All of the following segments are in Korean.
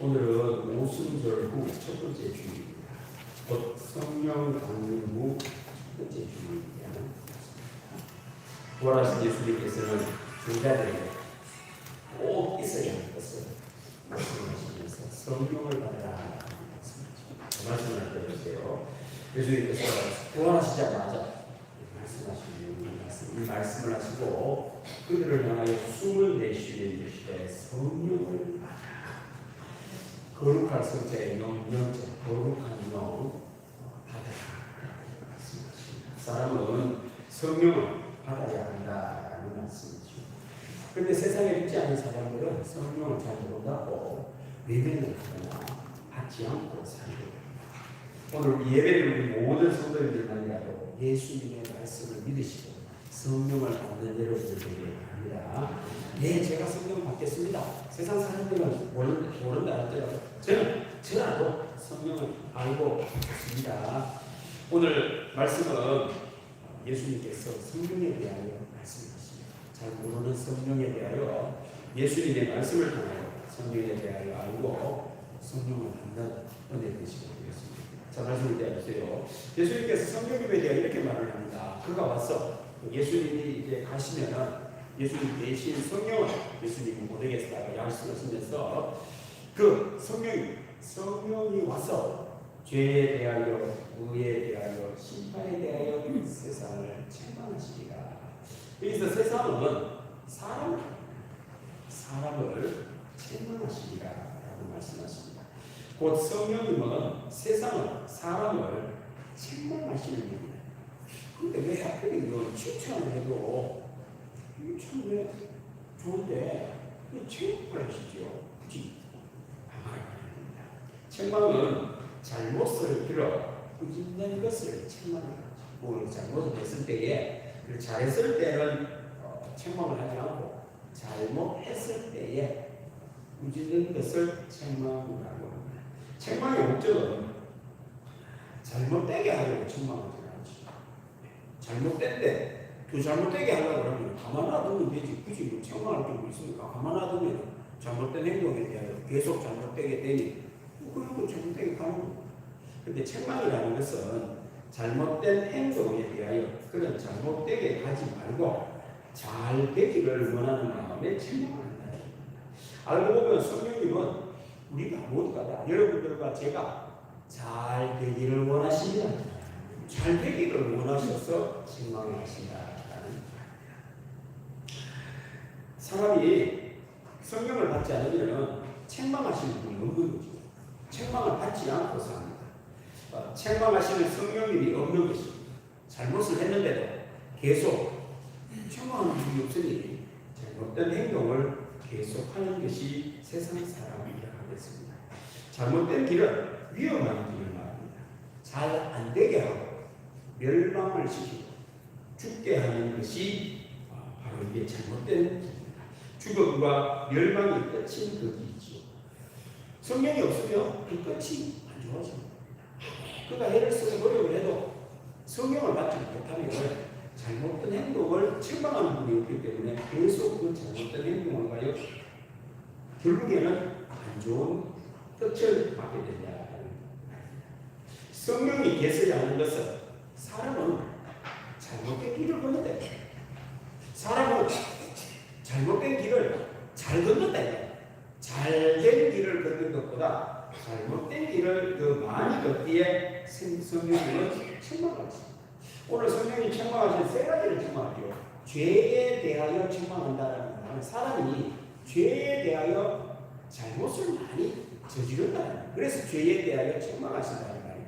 오늘은 오순절 후 첫 번째 주일입니다. 곧 성령 강림 후 첫 번째 주일입니다. 부활하신 예수님께서는 제자들에게 꼭 있어야 할 것을 말씀하시면서 성령을 받으라 말씀을 들어주세요. 예수님께서 부활하시자마자 이 말씀을 하시고 그들을 향하여 숨을 내쉬는 것에 성령을 받으라. 거룩한 성자의 영영자 거룩한 영 받으라 말씀하십니다. 사람은 성령을 받아야 한다라는 말씀이죠. 그런데 세상에 믿지 않는 사람들은 성령을 잘 모른다고 외면을 하거나 받지 않고 살게 됩니다. 오늘 예배를 우리 모든 성도님들만이라도 예수님의 말씀을 믿으시고 성령을 받는 여러분들 되길 바랍니다. 네, 제가 성령 받겠습니다. 세상 사람들은 모른다 할지라도 저라도 성령을 알고 있습니다. 오늘 말씀은 예수님께서 성령에 대하여 말씀하십니다. 잘 모르는 성령에 대하여 예수님의 말씀을 통하여 성령에 대하여 알고 성령을 받는 은혜 되시고 되겠습니다. 자, 말씀을 대하세요. 예수님께서 성령님에 대하여 이렇게 말을 합니다. 그가 와서 예수님이 이제 가시면은 예수님 대신 성령을 예수님이 못하겠다고 약속하시면서 그 성령이 와서 죄에 대하여 의에 대하여 심판에 대하여 세상을 책망하시리라. 여기서 세상은 사람을 책망하시리라라고 말씀하십니다. 곧 성령님은 세상을 사람을 책망하시는 분입니다. 근데 왜 하필 이건 칭찬을 해도 이게 참 왜 좋은데 책망을 하시죠? 굳이 아닙니다. 책망은 잘못을 들어 있는 것을 책망합니다. 뭐 잘못을 했을 때에 잘했을 때는 책망을 하지 않고 잘못했을 때에 꾸짖는 것을 책망이라고 합니다. 책망의 목적은 잘못되게 하려고 책망을 하지 않죠. 잘못된데 그 잘못되게 하려고 하면 가만 놔두면 되지. 굳이 뭐 책망할 필요가 있습니까? 가만 놔두면 잘못된 행동에 대하여 계속 잘못되게 되니 그런 거 잘못되게 가는 겁니다. 근데 책망이라는 것은 잘못된 행동에 대하여 그런 잘못되게 하지 말고 잘 되기를 원하는 마음에 책망을 한다. 알고 보면 성령님은 우리가 모두가 다 여러분들과 제가 잘 되기를 원하십니다. 잘 되기를 원하셔서 책망을 하신다는 사람이 성령을 받지 않으면 책망하시는 분이 없는 거죠. 책망을 받지 않고 삽니다. 책망하시는 성령님이 없는 것입니다. 잘못을 했는데도 계속 책망하는 분이 없으니 잘못된 행동을 계속하는 것이 세상 사람이라 하겠습니다. 잘못된 길은 위험한 길을 말합니다. 잘 안 되게 하고 멸망을 시키고 죽게 하는 것이 바로 이게 잘못된 길입니다. 죽음과 멸망이 끝인 그 길이죠. 성령이 없으면 그 끝이 안 좋아집니다. 그가 애를 쓰고 노력을 해도 성령을 받지 못하면 잘못된 행동을 책망하는 분이 없기 때문에 계속 그 잘못된 행동을 가요. 결국에는 안 좋은 끝을 맞게 된다. 성령이 계셔야 하는 것은 사람은 잘못된 길을 걷는데 사람은 잘못된 길을 잘 걷는다. 잘된 길을 걷는 것보다 잘못된 길을 더 많이 걷기에 성령님은 책망하십니다. 오늘 성령이 책망하신 세 가지를 책망하죠. 죄에 대하여 책망한다는 말은 사람이 죄에 대하여 잘못을 많이 저지른다. 그래서 죄에 대하여 책망하신다는 말이고,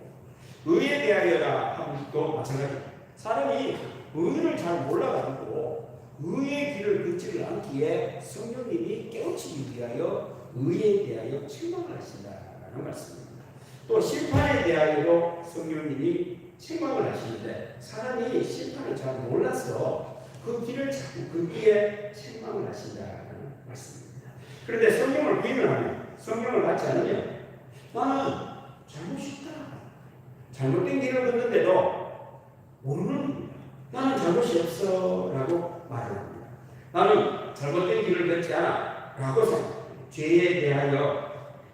의에 대하여라 함도 마찬가지입니다. 사람이 의를 잘 몰라가지고 의의 길을 걷지를 않기에 성령님이 깨우치기 위하여 의에 대하여 책망을 하신다는 말씀입니다. 또 심판에 대하여도 성령님이 책망을 하시는데 사람이 심판을 잘 몰라서 그 길을 자꾸 걷기에 책망을 하신다는 말씀입니다. 그런데 성령을 부인하면 성령을 받지 않으면 나는 잘못이 있다. 잘못된 길을 걷는데도 모르는 겁니다. 나는 잘못이 없어 라고 말을 합니다. 나는 잘못된 길을 걷지 않아 라고 생각합니다. 죄에 대하여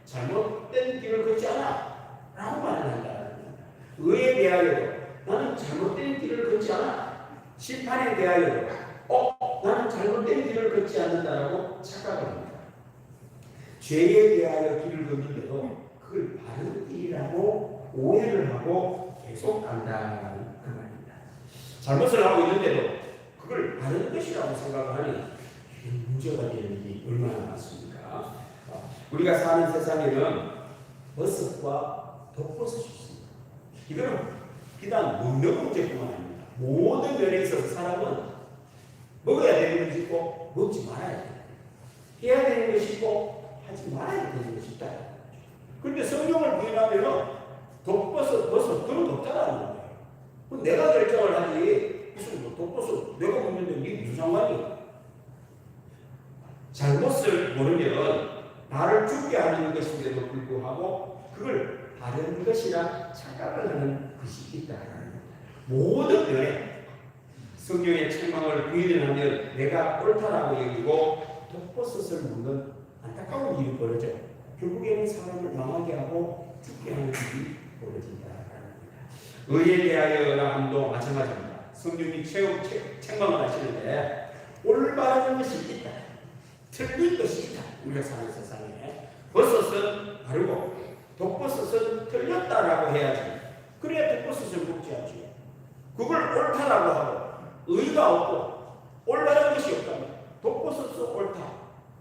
잘못된 길을 걷지 않아 라고 말을 한다. 의에 대하여도 나는 잘못된 길을 걷지 않아. 심판에 대하여도 나는 잘못된 길을 걷지 않는다라고 착각을 합니다. 죄에 대하여 길을 걷는데도 그걸 바른 길이라고 오해를 하고 계속 간다는 그 말입니다. 잘못을 하고 있는데도 그걸 바른 것이라고 생각하니 문제가 되는 일이 얼마나 많습니까? 우리가 사는 세상에는 버섯과 독버섯이 있습니다. 이거는 비단 먹는 문제뿐만 아닙니다. 모든 면에 있어서 사람은 먹어야 되는 것이 있고 먹지 말아야 돼요. 해야 되는 것이 있고 하지 말아야 되는 것이 있다. 그런데 성령을 부인하면 독버섯, 버섯 그런 거 없다라는 거예요. 내가 결정을 하지 무슨 독버섯 내가 먹는데 이게 무슨 상관이야? 잘못을 모르면 나를 죽게 하는 것인데도 불구하고 그걸 바른 것이라 착각을 하는 것이 있다는 겁니다. 모든 면에 성령의 책망을 부인을 하면 내가 옳다라고 여기고 독버섯을 먹는 안타까운 일이 벌어져요. 결국에는 사람을 망하게 하고 죽게 하는 일이 벌어진다는 겁니다. 의에 대하여라 함도 마찬가지입니다. 성령이 책망을 하시는데 올바른 것이 있다. 틀린 것이 있다. 우리가 사는 세상에 버섯은 바르고 독버섯은 틀렸다라고 해야지. 그래야 독버섯을 먹지 않지. 그걸 옳다라고 하고 의가 없고 올바른 것이 없다면 독버섯도 옳다,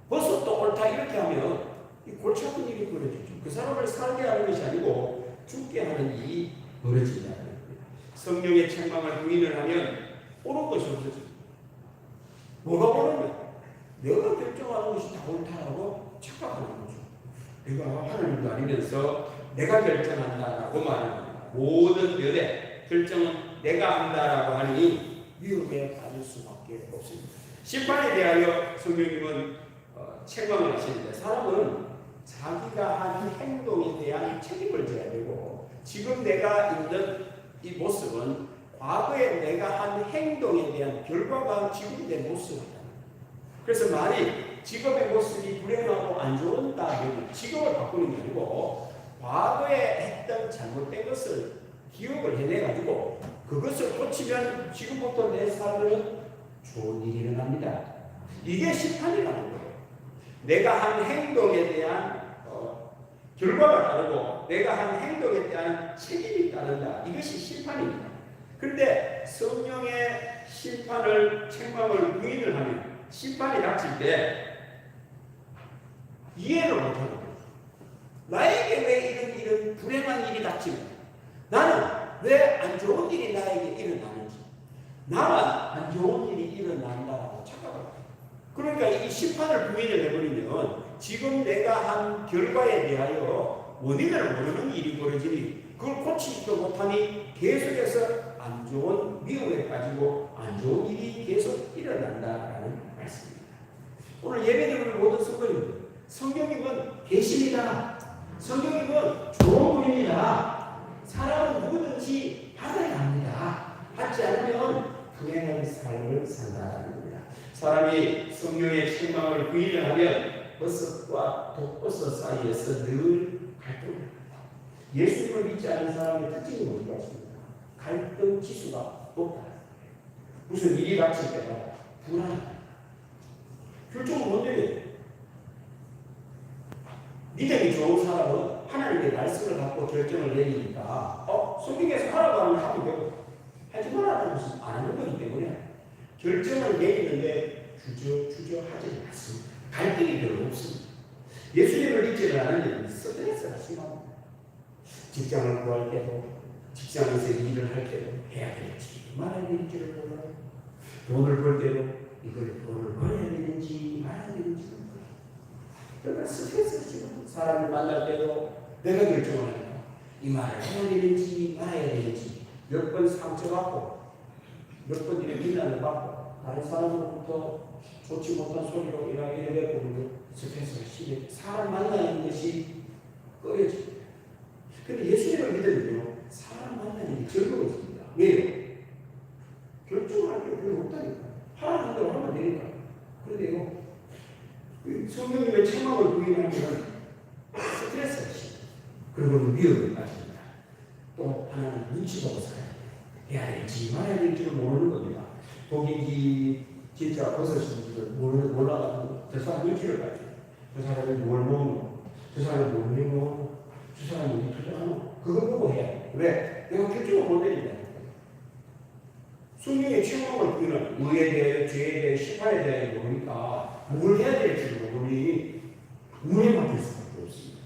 버섯도 옳다 이렇게 하면 이 골치 아픈 일이 벌어지죠. 그 사람을 살게 하는 것이 아니고 죽게 하는 일이 벌어진다는 겁니다. 성령의 책망을 부인을 하면 옳은 것이 없어집니다. 뭐가 옳으냐? 내가 결정하는 것이 다 옳다라고 착각하는 거죠. 내가 하나님도 아니면서 내가 결정한다라고 말합니다. 모든 면의 결정은 내가 한다라고 하니 위험에 빠질 수밖에 없습니다. 심판에 대하여 성령님은 책망을 하시는데 사람은 자기가 한 행동에 대한 책임을 져야 되고 지금 내가 있는 이 모습은 과거에 내가 한 행동에 대한 결과가 지금 내 모습이다. 그래서 만일 지금의 모습이 불행하고 안 좋은다면 지금을 바꾸는 게 아니고 과거에 했던 잘못된 것을 기억을 해내가지고 그것을 고치면 지금부터 내 삶은 좋은 일이 일어납니다. 이게 심판이라는 거예요. 내가 한 행동에 대한 결과가 다르고 내가 한 행동에 대한 책임이 따른다. 이것이 심판입니다. 그런데 성령의 심판을 책망을 부인을 하면 심판이 닥칠 때 이해를 못하는 거예요. 나에게 왜 이런 불행한 일이 닥치면 나는 왜 안 좋은 일이 나에게 일어나는지 나만 안 좋은 일이 일어난다고 착각을 해요. 그러니까 이 심판을 부인을 해버리면 지금 내가 한 결과에 대하여 원인을 모르는 일이 벌어지니 그걸 고치지도 못하니 계속해서 안 좋은 미움에 빠지고 안 좋은 일이 계속 일어난다라는 말씀입니다. 오늘 예배드리는 모든 성도님들 성령님은 계십니다. 성령님은 좋은 분입니다. 사람은 누구든지 받아야 합니다. 받지 않으면 불행한 삶을 산다는 겁니다. 사람이 성령의 책망을 부인을 하면 버섯과 독버섯 사이에서 늘 갈등을 합니다. 예수님을 믿지 않는 사람의 특징이 뭔지 아십니까? 갈등 지수가 높다. 무슨 일이 닥칠 때마다 불안하다. 결정은 못 내려요. 믿음이 좋은 사람은 하나님의 말씀을 갖고 결정을 내리니까 성경에서 하라고 하면 하면 되고 하지 말라는 것은 안 하는 거기 때문에 결정을 내리는데 주저하지 않습니다. 갈등이 별로 없습니다. 예수님을 믿지를 않으면 스트레스가 심합니다. 직장을 구할 때도 직장에서 일을 할 때도 해야 되는지 말아야 되는지를 몰라요. 돈을 벌 때도 이걸 돈을 벌어야 되는지 말아야 되는지 몰라요. 그러니까 스트레스가 심합니다. 사람을 만날 때도 내가 결정을 하니까 이 말을 해야 되는지 말아야 되는지 몇 번 상처받고 몇 번 이렇게 비난을 받고 다른 사람으로부터 좋지 못한 소리로 이래 보면 스트레스가 심해. 사람 만나는 것이 꺼려집니다. 그런데 예수님을 믿으면요 사람 만나는 게 즐거워집니다. 왜요? 결정할 게 별로 없다니까. 하라는 대로 하면 되니까. 그런데요 성령님의 책망을 부인하면 그리고는 위험에 빠집니다. 또 하나는 눈치 보고 살아야 돼요. 해야 될지 말아야 될지를 모르는 겁니다. 고객이 진짜 벗어진지를 몰라가지고 저 사람 눈치를 봐야 돼요. 저 사람이 뭘 먹노? 저 사람이 뭘 먹노? 저 사람이 어디 투자하노? 그거 보고 해야 돼. 왜? 내가 결정을 못 내린다. 성령의 책망을 우리는 의에 대해, 죄에 대해, 심판에 대해 모르니까 뭘 해야 될지 모르니 운에 맡길 수밖에 없습니다.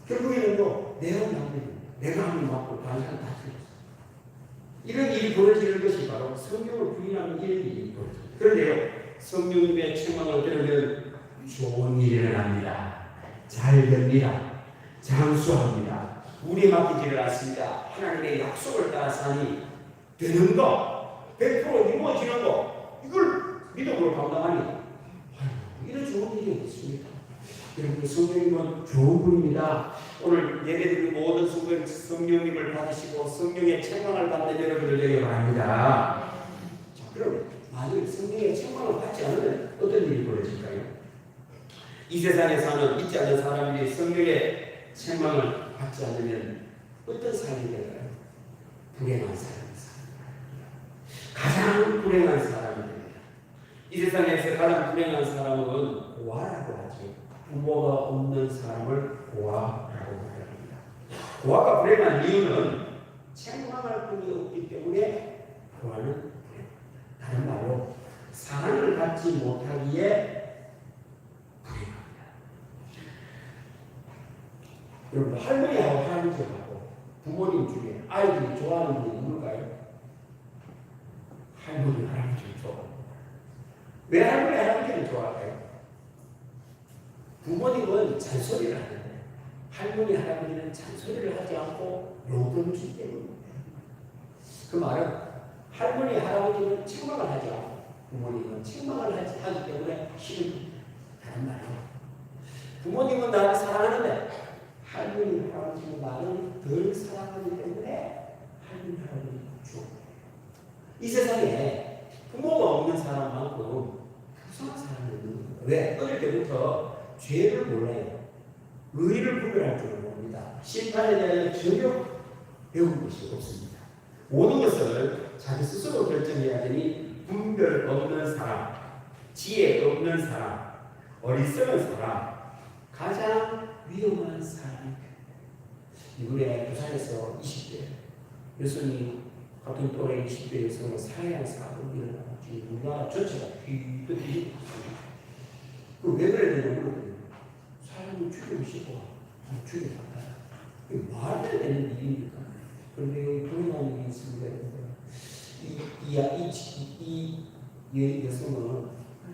결국에는요, 내가 남깁니다. 내가 하면 맞고 다른 사람 다 틀렸어요. 이런 일이 벌어지는 것이 바로 성령을 부인하는 일이 벌어집니다. 그런데요, 성령님의 책망을 들으면 좋은 일이 일어납니다. 잘 됩니다. 장수합니다. 운에 맡기지를 않습니다. 하나님의 약속을 따라 사니 되는 거, 100% 이루어지는 거, 이걸 믿음으로 감당하니 이런 좋은 일이 없습니다. 여러분, 성령님은 좋은 분입니다. 오늘 예배드린 모든 성령님을 받으시고 성령의 책망을 받는 여러분들 되길 바랍니다. 자, 그럼 만약에 성령의 책망을 받지 않으면 어떤 일이 벌어질까요? 이 세상에 사는 믿지 않는 사람들이 성령의 책망을 받지 않으면 어떤 삶이 될까요? 불행한 삶. 가장 불행한 사람이 됩니다. 이 세상에서 가장 불행한 사람은 고아라고 하죠. 부모가 없는 사람을 고아라고 말합니다. 고아가 불행한 이유는 책망할 분이 없기 때문에 고아는 불행합니다. 다른 말로 사랑을 받지 못하기에 불행합니다. 여러분, 할머니하고 할아버지하고 부모님 중에 아이들이 좋아하는 분이 누굴까요? 할머니, 할아버지를 좋아합니다. 왜 할머니, 할아버지를 좋아할까요? 부모님은 잔소리를 하는데 할머니, 할아버지는 잔소리를 하지 않고 요동치 때문입니다. 그 말은 할머니, 할아버지는 책망을 하지 않고 부모님은 책망을 하기 때문에 싫은 다른 말이에요. 부모님은 나를 사랑하는데 할머니, 할아버지는 나를 덜 사랑하기 때문에 할머니, 할아버지는 좋아해요. 이 세상에 부모가 없는 사람만큼 불쌍한 사람이 없는 거예요. 왜? 어릴 때부터 죄를 몰라요. 의를 구별할 줄을 모릅니다. 심판에 대한 전혀 배운 것이 없습니다. 모든 것을 자기 스스로 결정해야 되니 분별 없는 사람, 지혜 없는 사람, 어리석은 사람, 가장 위험한 사람입니다. 이번에 부산에서 20대 여성이 같은 또래 20대 여성을 살해한 사건이 일어나고 지금 우리나라 전체가 뒤집고 있습니다. 왜 그래야 되냐고 물어보면 사람을 죽이고 싶어 죽여봤다. 이게 말도 되는 일입니까? 그런데 여기 불행한 일이 있습니다. 이 여성은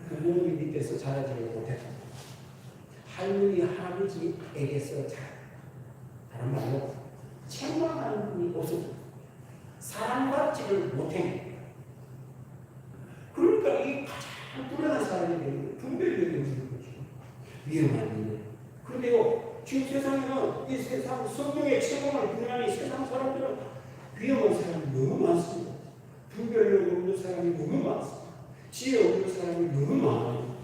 부모님 밑에서 자라지를 못했다. 할머니, 할아버지에게서 다른 말로 책망하는 분이 없었다. 사랑받지를 못해. 그러니까 이 가장 불행한 사람이 되는 거예요. 분별력이 없는 거죠. 위험한 일이에요. 그런데요, 지금 세상에는 이 세상 성경의 책망을 부인하는 세상 사람들은 위험한 사람이 너무 많습니다. 분별력 없는 사람이 너무 많습니다. 지혜 없는 사람이 너무 많아요.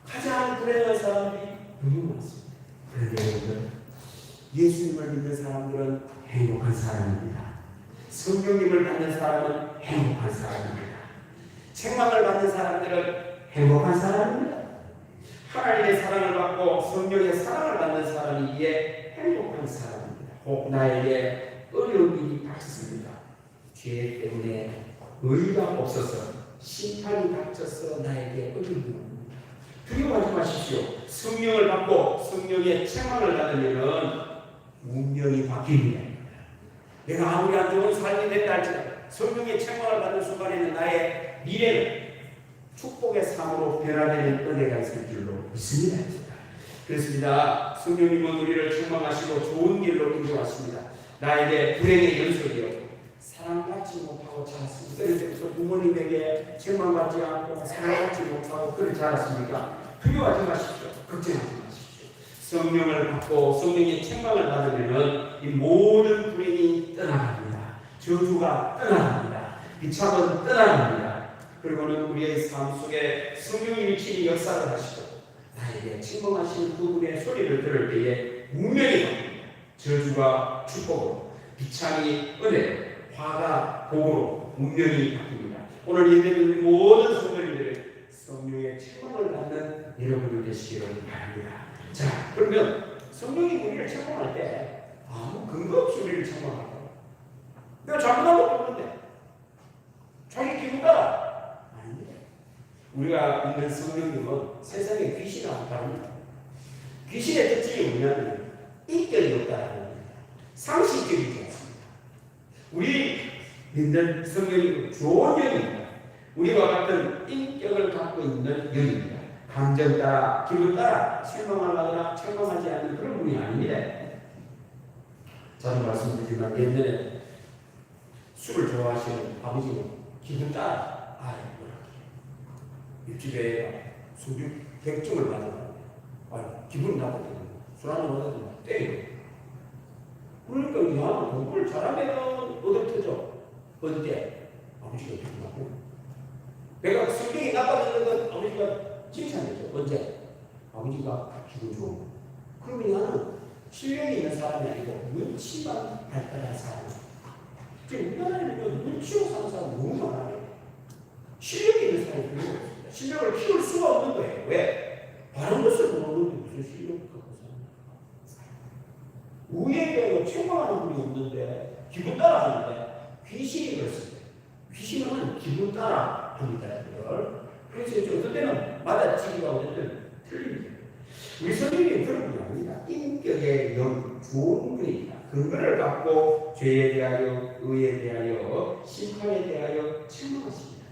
가장 불행한 사람들이 너무 많습니다. 그런데 여러분, 예수님을 믿는 사람들은 행복한 사람입니다. 성령님을 받는 사람은 행복한 사람입니다. 책망을 받는 사람들은 행복한 사람입니다. 하나님의 사랑을 받고 성령의 사랑을 받는 사람이기에 행복한 사람입니다. 혹 나에게 어려운 일이 닥쳤습니다. 죄 때문에 의의가 없어서 심판이 닥쳐서 나에게 어려운 일이 옵니다. 두려워하지 마십시오. 성령을 받고 성령의 책망을 받으면 운명이 바뀝니다. 내가 아무리 안 좋은 삶이 됐다 할지라도 성령의 책망을 받는 순간에는 나의 미래는 축복의 삶으로 변화되는 은혜가 있을 줄로 믿습니다. 그렇습니다. 성령님은 우리를 책망하시고 좋은 길로 인도하십니다. 나에게 불행의 연속이요 사랑받지 못하고 자랐습니다. 어릴 때부터 부모님에게 책망받지 않고 사랑받지 못하고 그를 자랐습니까? 두려워하지 마십시오. 걱정하지 마십시오. 성령을 받고 성령의 책망을 받으면 이 모든 불행이 떠나갑니다. 저주가 떠나갑니다. 비참은 떠나갑니다. 그리고는 우리의 삶 속에 성령님이 친히 역사를 하시고 나에게 책망하시는 그분의 소리를 들을 때에 운명이 바뀝니다. 저주가 축복으로, 비참이 은혜로, 화가 복으로 운명이 바뀝니다. 오늘 예배는 모든 성도님들의 성령의 체험을 받는 여러분들 되시기를 바랍니다. 자, 그러면 성령이 우리를 체험할 때 아무 근거 없이 우리를 체험하고 내가 잘못한 것도 없는데 자기 기분 따라 아닙니다. 우리가 믿는 성령님은 세상에 귀신하고 다릅니다. 귀신의 특징이 뭐냐면 인격이 없다는 겁니다. 상식적이지 않습니다. 우리 믿는 성령님은 좋은 영입니다. 우리와 같은 인격을 갖고 있는 영입니다. 감정 따라 기분 따라 실망하거나 책망하지 않는 그런 분이 아닙니다. 저는 말씀드리지만 옛날에 술을 좋아하시는 아버지는 기분 따라 일집에 소주 100점을 받아요. 기분이 나쁘거든요. 술 한잔 먹어도 때려요. 그러니까 야 공부를 잘하면 얻어터져. 언제? 아버지가 기분 나쁘고 내가 성격이 나빠지는 건 아버지가 칭찬해줘. 언제? 아버지가 기분 좋은 거. 그러면 나는 실력이 있는 사람이 아니고 눈치만 발달한 사람이야. 지금 우리나라에는 눈치로 사는 사람 너무 많아요. 실력이 있는 사람이 별로 없습니다. 실력을 키울 수가 없는 거예요. 왜? 바른 것을 모르는데 무슨 실력을 갖고 사는 거예요? 우에 대하여 책망하는 분이 없는데 기분 따라 하는데 귀신이 그렇습니다. 귀신은 기분 따라 합니다. 그래서 어떤 때는 맞아치기가 어떤 때는 틀립니다. 우리 성령님은 그런 분이 아닙니다. 인격의 좋은 분입니다. 근거를 갖고 죄에 대하여, 의에 대하여, 심판에 대하여 책망하십니다.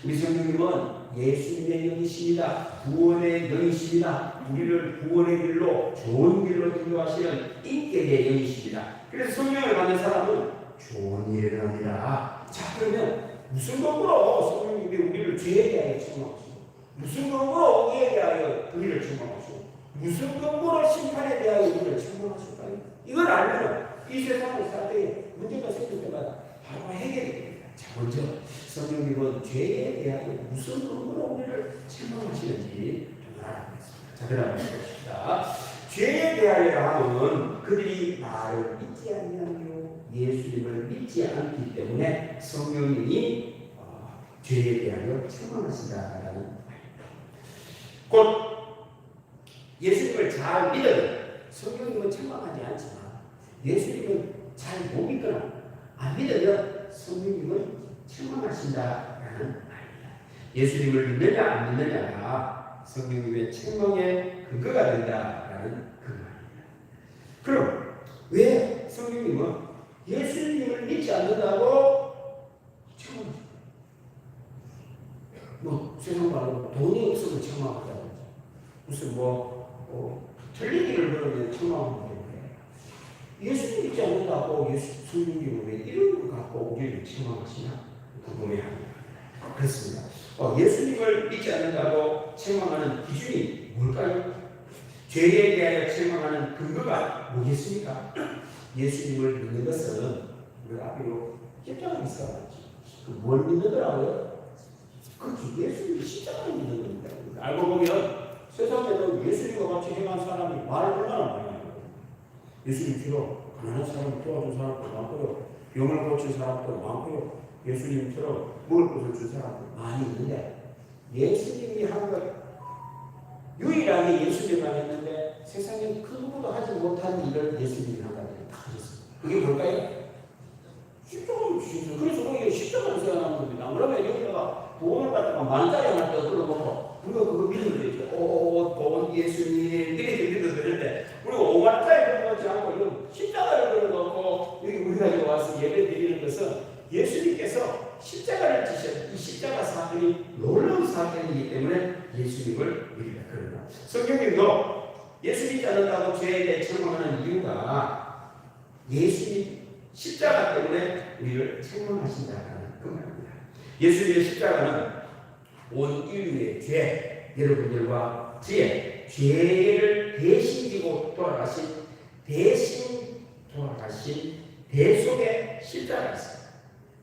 우리 성령님은 예수님의 영이십니다. 구원의 영이십니다. 우리를 구원의 길로, 좋은 길로 인도하시는 인격의 영이십니다. 그래서 성령을 받는 사람은 좋은 일을 합니다. 자, 그러면 무슨 근거로 성령님이 우리를 죄에 대하여 책망하시고, 무슨 근거로 의에 대하여 우리를 책망하시고, 무슨 근거로 심판에 대하여 우리를 책망하실까요? 이걸 알면 이 세상을 살 때 문제가 생길 때마다 바로 해결이 됩니다. 자, 먼저 성령님은 죄에 대하여 무슨 근거로 우리를 책망하시는지 좀 알아보겠습니다. 자, 그다음 보십시다. 죄에 대하여 하면 그들이 나를 믿지 않냐며 예수님을 믿지 않기 때문에 성령님이 죄에 대하여 책망하신다라는 말입니다. 곧 예수님을 잘 믿어요. 성령님은 책망하지 않지만 예수님은 잘 못 믿거나 안 믿으면 성령님은 책망하신다라는 말입니다. 예수님을 믿느냐 안 믿느냐가 성령님의 책망의 근거가 된다라는 그 말입니다. 그럼 왜 성령님은 예수님을 믿지 않는다고 책망하십니까? 뭐 세상 말로 돈이 없어서 책망한다든지 무슨 틀린 일을 그러면 책망하는 건데 예수님 믿지 않는다고 성령님은 왜 이런 걸 갖고 우리를 책망하시나 궁금해합니다. 그렇습니다. 예수님을 믿지 않는다고 책망하는 기준이 뭘까요? 죄에 대하여 책망하는 근거가 뭐겠습니까? 예수님을 믿는 것은 우리 앞으로 십자가 있어야지. 뭘 믿는 거라고요? 그렇지. 예수님이 십자가를 믿는 겁니다. 알고 보면 세상에도 예수님과 같이 행한 사람이 말을 얼마나 많이 하는 거예요. 예수님처럼 가난한 사람을 도와준 사람도 많고요. 병을 고친 사람도 많고요. 예수님처럼 먹을 것을 준 사람도 많이 있는데 예수님이 한 것 유일하게 예수님만 했는데 세상에 그 누구도 하지 못한 일을 예수님이 한 가지 다 하셨습니다. 그게 뭘까요? 십자가를 주시죠. 그래서 거기에 십자가를 세워놓은 겁니다. 그러면 여기다가 돈을 갖다가 만원짜리 하나 뜯어놓고 그거 믿으면 되죠. 돈 예수님 이렇게 믿어도 되는데 우리가 5만원짜리 뜯어놓지 않고 이거 십자가를 뜯어놓고 여기 우리가 와서 예배 드리는 것은 예수님께서 십자가를 지신 이 십자가 사건이 놀라운 사건이기 때문에 예수님을 우리가 그런다. 성경님도 예수 믿지 않는다고 죄에 대해 책망하는 이유가 예수님 십자가 때문에 우리를 책망하신다는 그 말입니다. 예수님의 십자가는 온 인류의 죄, 여러분들과 저의 죄를 대신 지고 돌아가신 대속의 십자가였습니다.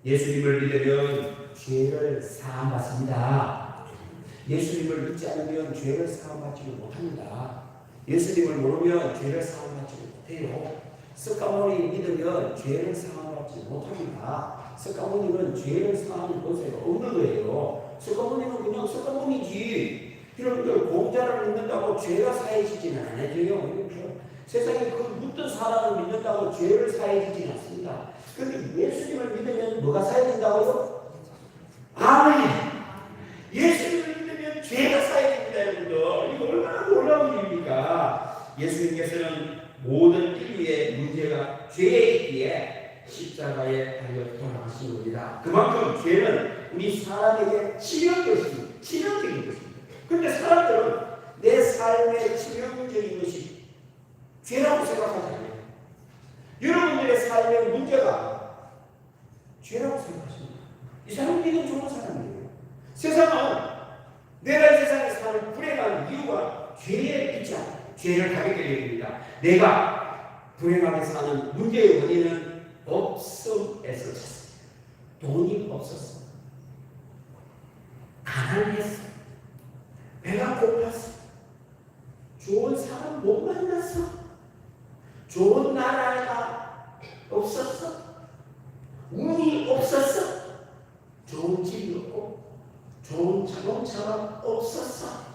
예수님을 믿으면 죄를 사함받습니다. 예수님을 믿지 않으면 죄를 사함받지를 못합니다. 예수님을 모르면 죄를 사함받지 못해요. 스가모니 믿으면 죄를 사함받지 못합니다. 스가모니는 죄를 사하는 것에 없는 거예요. 스가모니는 그냥 스가모니지. 여러분들 공자를 믿는다고 죄가 사해지지는 않아요. 세상에 그 묻던 사람을 믿는다고 죄를 사해지지는 않습니다. 그런데 예수님을 믿으면 뭐가 사해진다고요? 아멘. 예수님을 믿으면 죄가 사해집니다, 여러분들. 이거 얼마나 놀라운 일입니까? 예수님께서는 모든 인류의 문제가 죄에 있기에 십자가에 달려 돌아가신 겁니다. 그만큼 죄는 우리 사람에게 치명적인 것입니다. 그런데 사람들은 내 삶의 치명적인 것이 죄라고 생각하지 않아요. 여러분들의 삶의 문제가 죄라고 생각하십니다. 이 사람들은 좋은 사람이에요. 세상은 내가 이 세상에 사는 불행한 이유가 죄에 있지 않아요. 죄를 가볍게 여깁니다. 내가 불행하게 사는 문제의 원인은 없음에서 찼습니다. 돈이 없었어. 가난했어. 배가 고팠어. 좋은 사람 못 만났어. 좋은 나라가 없었어. 운이 없었어. 좋은 집이 없고 좋은 자동차가 없었어.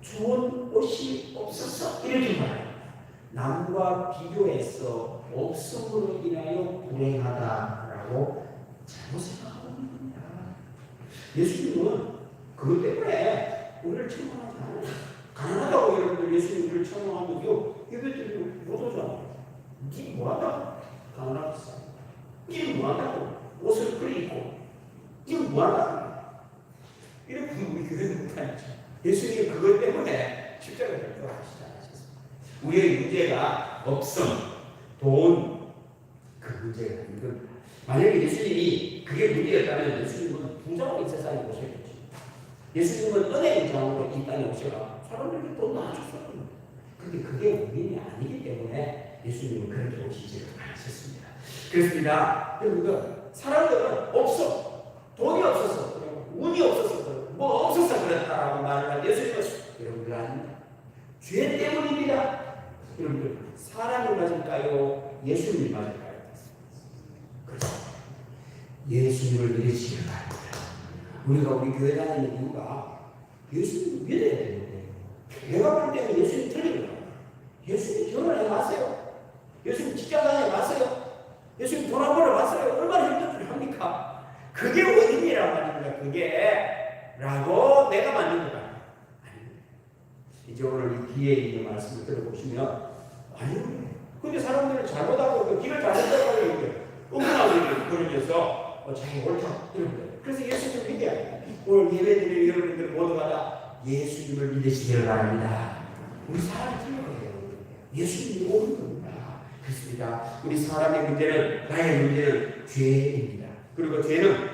좋은 옷이 없었어. 이렇게 말해요. 남과 비교해서 없음으로 인하여 불행하다라고 잘못 생각하고 있는 겁니다. 예수님은 그것 때문에 우리를 책망하지 않아요. 가난하다고 여러분들 예수님 우리를 책망하면요, 이것들이 못 오잖아요. 니 뭐하다고 가난하게 사? 니 뭐하다고 옷을 그리 입고? 니 뭐하다고? 이렇게 우리 교회는 못하죠. 예수님이 그것 때문에 십자가에 돌아가시지 않으셨습니다. 우리의 문제가 없음, 돈, 그 문제가 아닌 겁니다. 만약에 예수님이 그게 문제였다면 예수님은 부자로 이 세상에 오셨겠죠. 예수님은 은혜의 장으로 이 땅에 오셔가 사람들에게 돈 나눠줬어요. 그런데 그게 원인이 아니기 때문에 예수님은 그렇게 오시지를 않으셨습니다. 그렇습니다. 여러분들, 사람들은 없어. 돈이 없어서, 운이 없어서, 뭐 없어서 그렇다라고 말을 하는 예수님은 여러분들 아닙니다. 죄 때문입니다. 여러분들, 사람을 맞을까요? 예수님을 맞을까요? 그렇죠. 예수님을 믿으시길 바랍니다. 우리가 우리 교회 다니는 이유가 예수님을 믿어야 되는데, 내가 볼 때는 예수님 틀린 거예요. 예수님 결혼해 마세요. 예수님 직장 다녀 마세요. 예수님 돈 안 벌어 마세요. 얼마나 힘든 줄 압니까? 그게 원인이란 말입니다. 그게 라고 내가 만든 것 아니에요. 이제 오늘 이 뒤에 있는 말씀을 들어보시면 아니요. 근데 사람들은 잘못하고 길을 잘못하고 이렇게 엉뚱하게 그러면서 자기 옳다 이런 거예요. 그래서 예수님을 믿어야 돼요. 오늘 예배드리는 여러분들 모두가 다 예수님을 믿으시기를 바랍니다. 우리 사람이 틀린 거예요. 예수님이 옳은 겁니다. 그렇습니다. 우리 사람의 문제는, 나의 문제는 죄입니다. 그리고 죄는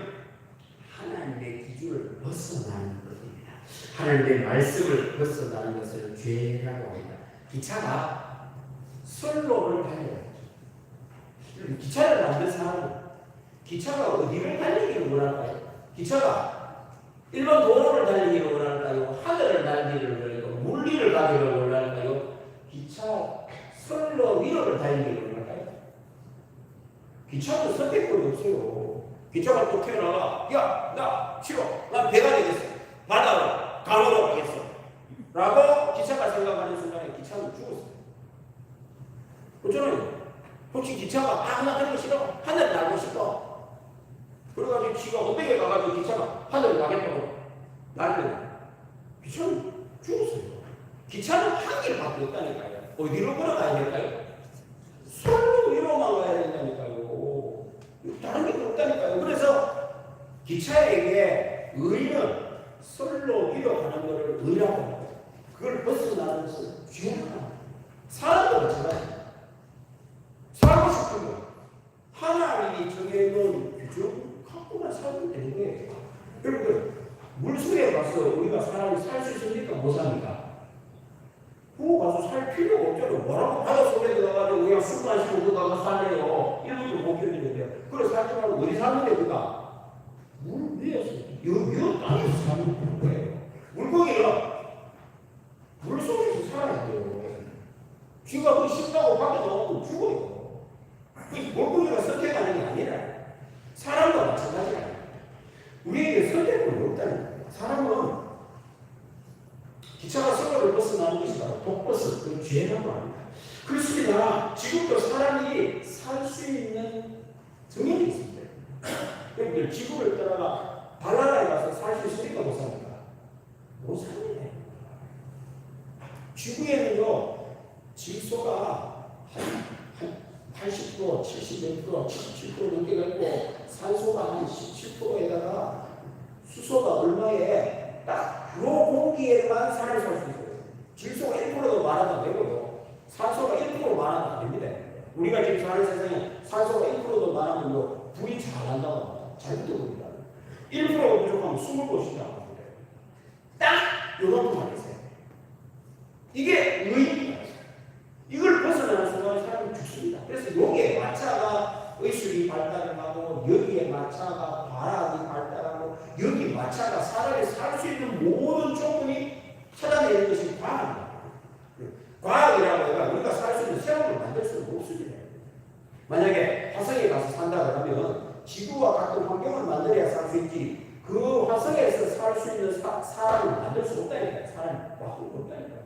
하나님의 기준을 벗어나는 것입니다. 하나님의 말씀을 벗어나는 것을 죄라고 합니다. 기차가 선로를 달려요. 기차를 만든 사람은 기차가 어디를 달리기를 원할까요? 기차가 일반 도로를 달리기를 원할까요? 하늘을 달리기를 원할까요? 물리를 가기를 원할까요? 기차 선로 위로를 달리기를 원할까요? 기차는 선택권이 없어요. 기차가 또 태어나가, 야, 나 싫어. 난 배가 되겠어. 바다로, 강으로 가겠어. 라고 기차가 생각하는 순간에 기차는 죽었어요. 그렇잖아요. 혹시 기차가, 나 그런 거 싫어. 하늘 날고 싶어. 그래가지고 지가 엉덩이에 가가지고 기차가 하늘 나겠다고 날면 기차는 죽었어요. 기차는 한 길밖에 없다니까요. 어디로 걸어가야 될까요? 선로 위로만 가야 된다니까요. 다른 게 없다니까요. 그래서 기차에게 의는 선로 위로 가는 것을 의라고 합니다. 그걸 벗어나는 것은 죄다. 사람도 마찬가지입니다. 살고 싶은 거 하나님이 정해놓은 규정 갖고만 살면 되는 거예요. 여러분, 물속에 가서 우리가 사람이 살 수 있습니까? 못 삽니까? 그거 가서 살 필요가 없잖아요. 뭐라고 바다 속에 들어가가지고 그냥 술 마시고 그러다가 살래요. 이런 것도 못 견디는데요. 그래 살지 말고 어디 사는데 우리가? 물 위에서, 요 땅에서 사는 거예요. 물고기는 물 속에서 살아야 돼요. 쥐가 그 씹다고 밖에 나오면 죽어요. 그 물고기가 선택하는 게 아니라 사람과 마찬가지라. 우리에게 선택권이 없다는 거예요. 사람은 기차가 선로를 벗어나는 것이 바로 독버스, 그 죄라고 합니다. 그렇습니다. 지금도 사람이 살 수 있는 정형이 있습니다. 그러니까 지구를 떠나가 발라라에 가서 살 수 있으니까 못 삽니다. 못 삽니다. 지구에는요, 질소가 한 80%, 70%, 77% 넘게 있고 산소가 한 17%에다가 수소가 얼마에 딱 요 공기에만 사람이 살 수 있어요. 질소가 1%도 많아도 안 되고요. 산소가 1% 많아도 안 됩니다. 우리가 지금 사는 세상에 산소가 1%도 많으면요, 불이 잘 난다고 합니다. 잘못 됩니다. 1%가 부족하면 숨을 못 쉰다고 합니다. 딱 요만큼만 있어요. 이게 의입니다. 이걸 벗어나는 순간 사람이 죽습니다. 그래서 여기에 마차가 의술이 발달을 하고 여기에 마차가 과학이 발달하고 여기 마차가 사람이 살 수 있는 모든 조건이 찾아내는 것이 과학입니다. 과학이라고 해가 우리가 살 수 있는 세상을 만들 수는 없습니다. 만약에 화성에 가서 산다 그러면 지구와 같은 환경을 만들어야 살 수 있지 그 화성에서 살 수 있는 사람을 만들 수 없다니까요. 사람이 와서 없다니까요.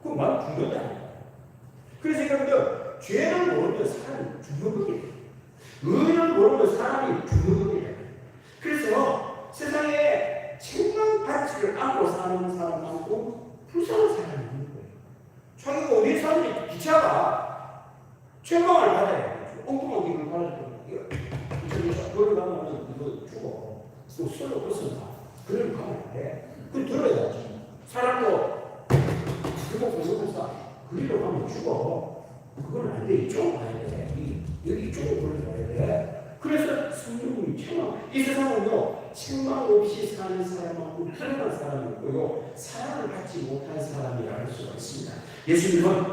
그건 말 죽는다 아닙니까? 그래서 여러분들 죄를 모르면 사람이 죽는 겁니다. 의를 모르면 사람이 죽는 겁니다. 그래서 세상에 책망 가치를 안고 사는 사람만큼 불쌍한 사람이 있는 거예요. 자기가 어디에 사는지 기차가 책망을 받아야 돼요. 엉뚱한 길을 받아줘요. 그걸 가면 이거 죽어. 또 술로 벗어나. 그걸 가면 안 돼. 그걸 들어야지. 사람도 그거 보면서 그리로 가면 죽어. 그건 안 돼. 이쪽으로 가야 돼. 여기 이쪽으로 가야 돼. 그래서 성령님이 책망. 이 세상은요, 책망 없이 사는 사람하고 편안한 사람이 있고요, 사랑을 받지 못한 사람이라 할 수가 있습니다. 예수님은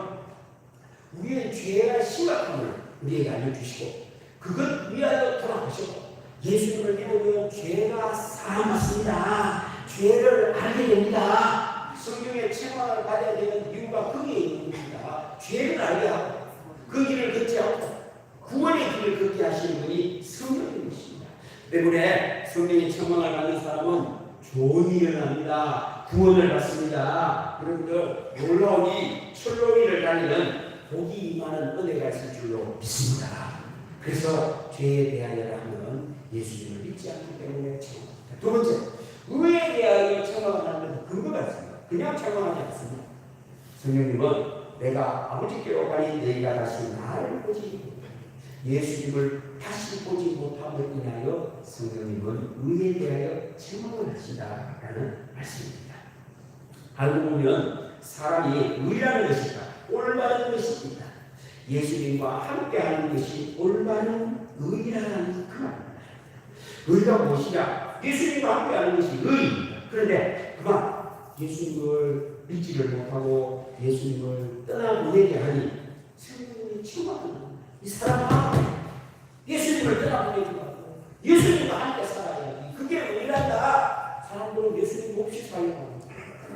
우리의 죄와 심각함을 우리에게 알려주시고, 그것 위하여 돌아가셨고, 예수님을 믿으면 죄가 사함받습니다. 죄를 알게 됩니다. 성경의 책망을 받아야 되는 이유가 거기에 있는 겁니다. 죄를 알게 하고 그 길을 걷지 않고 구원의 길을 걷게 하시는 분이 성령님이십니다. 때문에 성령의 책망을 받는 사람은 좋은 일을 합니다. 구원을 받습니다. 여러분들 놀라운 이 철로위를 달리는 복이 임하는 은혜가 있을 줄로 믿습니다. 그래서 죄에 대하여라면 예수님을 믿지 않기 때문에 책망합니다. 두 번째, 의에 대하여 책망을 하는 근거가 있습니다. 그냥 책망하지 않습니다. 성령님은 내가 아버지께로 가니 너희가 다시 나를 보지 못하고 예수님을 다시 보지 못함을 인하여 성령님은 의에 대하여 책망을 하신다라는 말씀입니다. 알고 보면 사람이 의라는 것이다, 올바른 것입니다. 예수님과 함께하는 것이 올바른 의라는 그 말입니다. 의가 무엇이냐? 예수님과 함께하는 것이 의입니다. 그런데 그만 예수님을 믿지를 못하고 예수님을 떠나보내게 하니 성령님이 책망합니다. 이 사람아, 예수님을 떠나보내지 말고 예수님과 함께 살아야지. 그게 의란다. 사람들은 예수님 없이 살려고 합니다.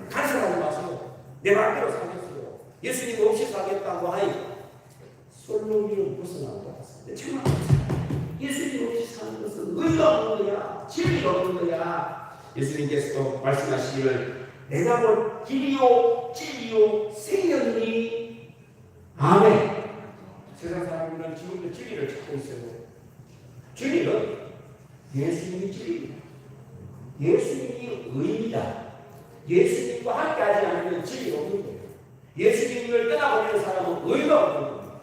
간섭하지 마세요. 내 맘대로 살겠어요. 예수님 없이 살겠다고 하니 솔로미를 벗어나는 것 같습니다. 책망합니다. 예수님 없이 사는 것은 의가 없는 거야. 진리가 없는 거야. 예수님께서도 말씀하시기를 내가 볼 길이요 진리요 생명이니 아멘. 세상 사람들은 지금도 진리를 찾고 있어요. 진리는 예수님이 진리입니다. 예수님이 의입니다. 예수님과 함께하지 않으면 진리가 없는 거예요. 예수님을 떠나버리는 사람은 의가 없는 겁니다.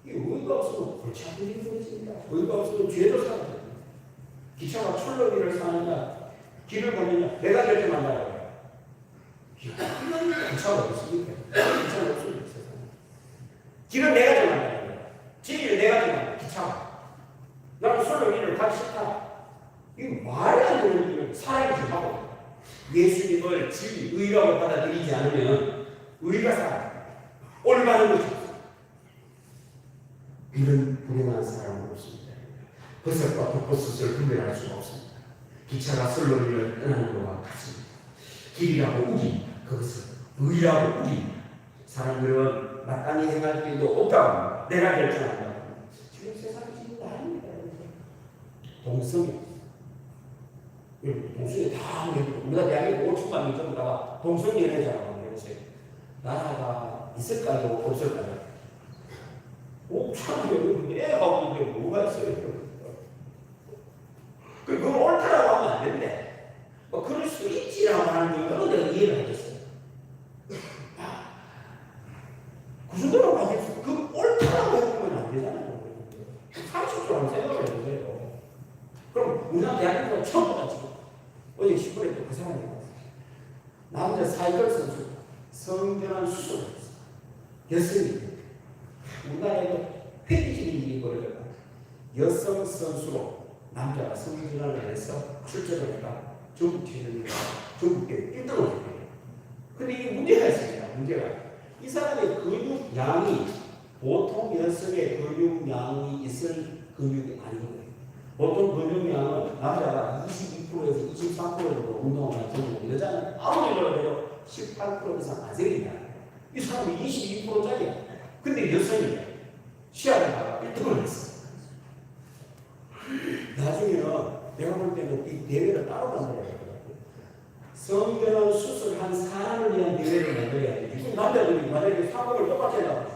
이 의가 없으면 골치 아픈 일이 벌어집니다. 의가 없으면 죄도 사는 겁니다. 기차가 철로기를 사느냐 길을 보느냐 내가 결정한다고 해요. 이런 기차가 없습니까? 기차가 없습니다. 세상에. 길은 내가 정한다는 거예요. 진리를 내가 정한다. 기차가. 나는 철로기를 가기 싫다. 이거 말이 안 되는 일을 사람이 정하고 예수님을 진리, 의라고 받아들이지 않으면 의가 살아요. 올바른 것이 없어요. 이런 불행한 사람은 없습니다. 버섯과 독버섯을 분별할 수가 없습니다. 기차가 솔로미를 떠나는 것과 같습니다. 길이라고 우깁니다. 그것은 의라고 우깁니다. 사람들은 마땅히 행할 길도 없다고 내가 결정한다고. 지금 세상이 지금 나입니다. 동성애. 동성애 다 우리가 대한민국 5천만 명 전부 다 동성연애자라고 그러세요. 나라가 있을까요? 없을까요? 5천만 명이 애가 없는데 뭐가 있어요? 그걸 옳다라고 하면 안 된대. 뭐 그럴 수 있지라고 하는 정도로 내가 이해를 하겠어요. 그 정도로 하겠어. 그 옳다라고 해보면 안 되잖아요. 30초라고 생각을 해보세요. 그럼 우리나라 대한민국은 처음 봤지. 어제 10분에 또 그 사람이 왔어요. 남자 사이클 선수 성전환 수술을 했어. 여성이. 우리나라에도 폐기적인 일이 벌어졌고 여성 선수로 남자가 성전환을 해서 출전을 해가 전국체전이가 전국대 1등을 했대요. 근데 이게 문제가 있습니다. 문제가. 이 사람의 근육량이 보통 여성의 근육량이 있을 근육이 아니거든요. 보통 근육량은 남자가 22%에서 23%로 운동을 하는 경우 여자는 아무리 그래도 18% 이상 안 생긴다. 이 사람이 22%짜리야. 근데 여성이 시합을 하다가 1등을 했어. 나중에는 내가 볼 때는 이 대회를 따로 만들어야 되거든요. 성전환 수술한 사람을 위한 대회를 만들어야 되지. 남자들이 만약에 상금을 똑같이 해놔.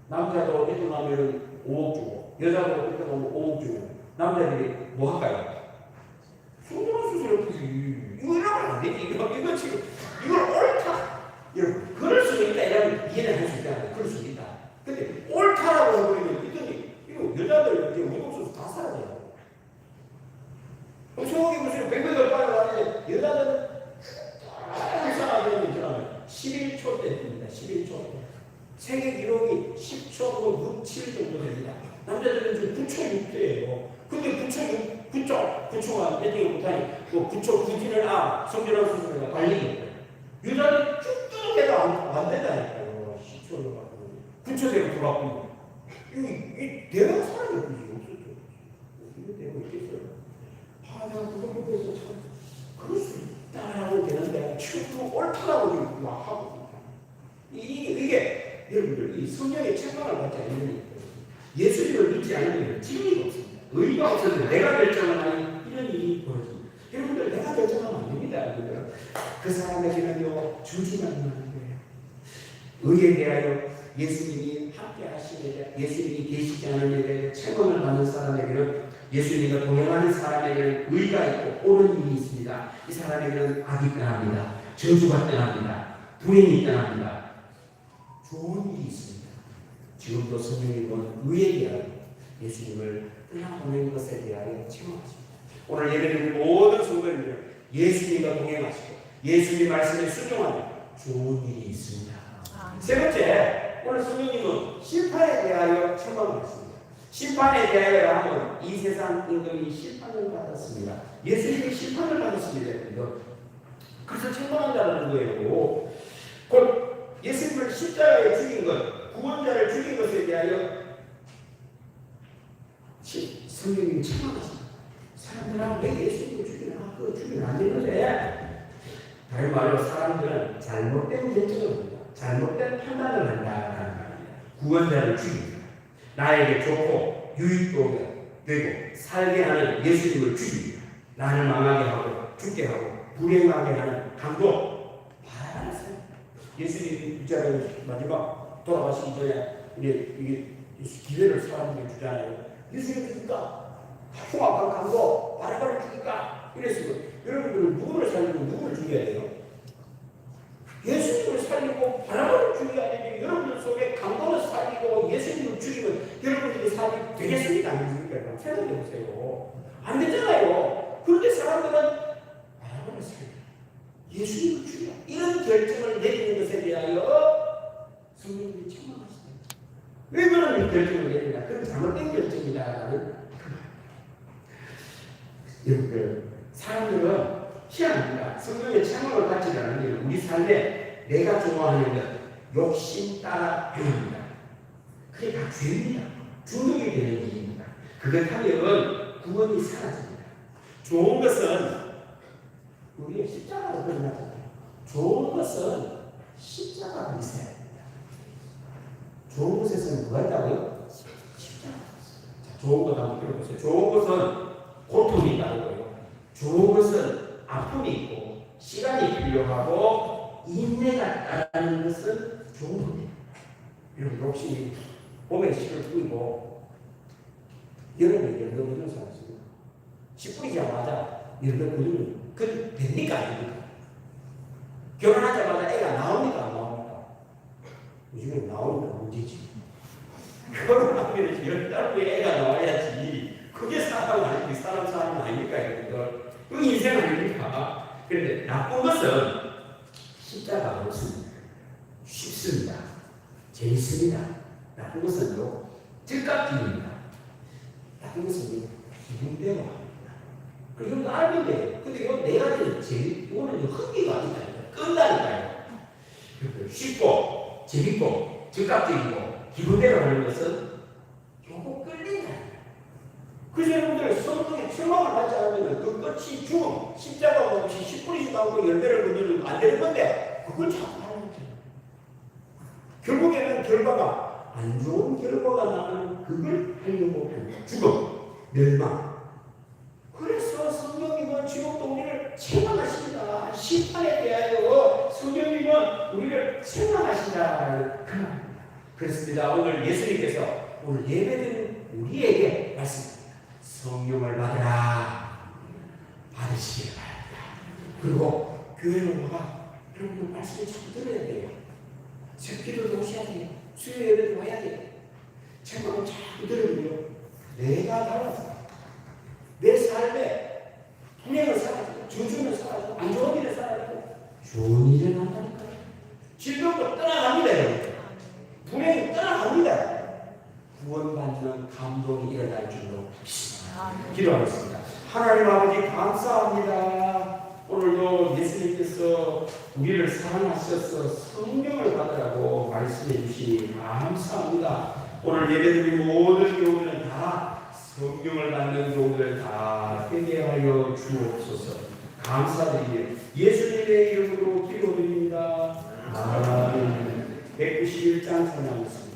남자도 1등 하면 5억 주고 여자도 1등 하면 5억 주고 남자들이 뭐 할까요? 성전환 수술을 어떻게 이거 이러면 안 되지. 이거 지금 이걸 옳다. 여러분 그럴 수 있다. 이러면 이해는 할 수 있다. 그럴 수 있다. 근데 옳다라고 해버리면 이더니 이거 여자들 이제 운동선수 다 사라져요. 소고기 무슨 100m 빨리 여자들은 이상하게 있잖아요. 11초 때 뜹니다. 11초 때. 세계 기록이 10초 6, 7 정도 됩니다. 남자들은 지금 9초 6대예요. 근데 9초가 애들이 못하니 9초 9지는 성전환 수술에다 관리해요. 여자는 쭉 해도 안 된다니까요. 10초를 갖고 9초 되고 돌아가고 이 대화가 사라져버리지. 없었죠. 이거 대화가 있겠어요. 내가 그거 보고서 참 그럴 수 있다라고 되는데 지금 옳다라고 막 하고 이게 여러분들 이 성령의 책망을 받지 않으면 예수님을 믿지 않으면 진리가 없습니다. 의의가 없어서 내가 결정을 하는 이런 일이 벌어집니다. 여러분들 내가 결정하면 안 됩니다. 여러분들. 그 사람에게는요 주지만 하는 거예요. 의에 대하여 예수님이 함께 하시는 예수님이 계시지 않은 일에 책망을 받는 사람에게는 예수님과 동행하는 사람에게는 의가 있고 옳은 일이 있습니다. 이 사람에게는 악이 떠납니다. 저주가 떠납니다. 불행이 떠납니다. 좋은 일이 있습니다. 지금도 성령님은 의에 대하여 예수님을 떠나보낸 것에 대하여 책망하십니다. 오늘 예배드리는 모든 성도님들 예수님과 동행하시고 예수님 말씀에 순종하는 좋은 일이 있습니다. 세 번째, 오늘 성령님은 심판에 대하여 책망하셨습니다. 심판에 대하여 하면 이 세상 임금이 심판을 받았습니다. 예수님이 심판을 받았습니다. 그래서 책망한다는 거예요. 곧 예수님을 십자가에 죽인 것, 구원자를 죽인 것에 대하여 성령님이 책망하십니다. 사람들은 왜 예수님을 죽이나? 그거 죽이면 안 되는데. 다른 말로 사람들은 잘못된 결정을 합니다. 잘못된 판단을 한다는 말입니다. 구원자를 죽입니다. 나에게 좋고 유익도 되고 살게 하는 예수님을 죽입니다. 나를 망하게 하고 죽게 하고 불행하게 하는 강도 바라봤어요. 예수님이 이자를 마지막 돌아가시기 전에 이게 기회를 사람들에게 주잖아요. 예수님 죽일까? 흉악한 강도 바라바를 죽일까? 이랬어요. 여러분들은 누구를 살리고 누구를 죽여야 돼요? 예수님을 살리고 바라바를 죽여야 되는데 여러분들 속에 강도를 살리고 예수님을 죽이면 여러분들이 살이 되겠습니까? 안 되겠습니까? 생각해 보세요. 안 되잖아요. 그런데 사람들은 바라바를 살려 예수님을 죽여 이런 결정을 내리는 것에 대하여 성령님이 책망하십니다. 왜 그런 결정을 내리냐? 그건 잘못된 결정이다라는 여러분들 사람들은 희한합니다. 성령의 책망을 받지 않는 게 우리 삶에 내가 좋아하는 것, 욕심 따라 행합니다. 그게 다 죄입니다. 중독이 되는 일입니다. 그것 하면 구원이 사라집니다. 좋은 것은 우리의 십자가로 끝나잖아요. 좋은 것은 십자가가 있어야 됩니다. 좋은 곳에서는 뭐가 있다고요? 십자가. 자, 좋은 것 한번 들어보세요. 좋은 것은 고통이 있다는 거예요. 좋은 것은 아픔이 있고 시간이 필요하고 인내가 따르는 것은 좋은 겁니다. 여러분 혹시 봄에 씨를 뿌리고 여름에 열매 거두는 사람 있습니까? 씨 뿌리자마자 열매 거두는 그 됩니까? 아닙니까? 결혼하자마자 애가 나옵니까? 안 나옵니까? 요즘에 나오니까 문제지. 결혼하면 10달 후에 애가 나와야지. 그게 사람 아닙니까? 사람 아닙니까? 이걸. 그 인생 아닙니까? 그런데 나쁜 것은 십자가 없습니다. 쉽습니다. 재밌습니다. 나쁜 것은요, 즉각적입니다. 나쁜 것은요, 기분대로 합니다. 그리고 이거 알면 돼요. 근데 이거 내가 되는 이거는 흥미가 아니다니까. 끝나니까요. 쉽고, 재밌고, 즉각적이고, 기분대로 하는 것은 요거 끌린다. 그래서 여러분들 성경에 책망을 받지 않으면 그 끝이 죽음, 십자가 없이 씨 뿌리지도 않고 열매를 거두면 안 되는 건데, 그걸 자꾸 하는 거예요. 결국에는 결과가 안 좋은 결과가 나는 그걸 하려고 합니다. 죽음, 멸망. 그래서 성령님은 지금도 우리를 책망하십니다. 심판에 대하여 성령님은 우리를 책망하신다. 그 말입니다. 그렇습니다. 오늘 예수님께서 오늘 예배드리는 우리에게 말씀합니다. 성령을 받으라. 받으시기 바랍니다. 그리고 교회로 와가 여러분 말씀을 잘 들어야 돼요. 새끼들도 오셔야 돼요. 수요 예배도 와야 돼요. 책망을 잘 들으면요. 내가 달라서 내 삶에 불행을 살아가고 저주를 살아가고 안 좋은 일을 살아가고 좋은 일을 한다니까요. 질병도 떠나갑니다. 여러분. 불행이 떠나갑니다. 구원받는 감동이 일어날 줄로 기도하겠습니다. 하나님 아버지 감사합니다. 오늘도 예수님께서 우리를 사랑하셔서 성령을 받으라고 말씀해 주시니 감사합니다. 오늘 예배드린 모든 교우들은 다 성령을 받는 교우들 다 회개하여 주옵소서. 감사드리며 예수님의 이름으로 기도드립니다. 아멘. 191장 찬양합니다.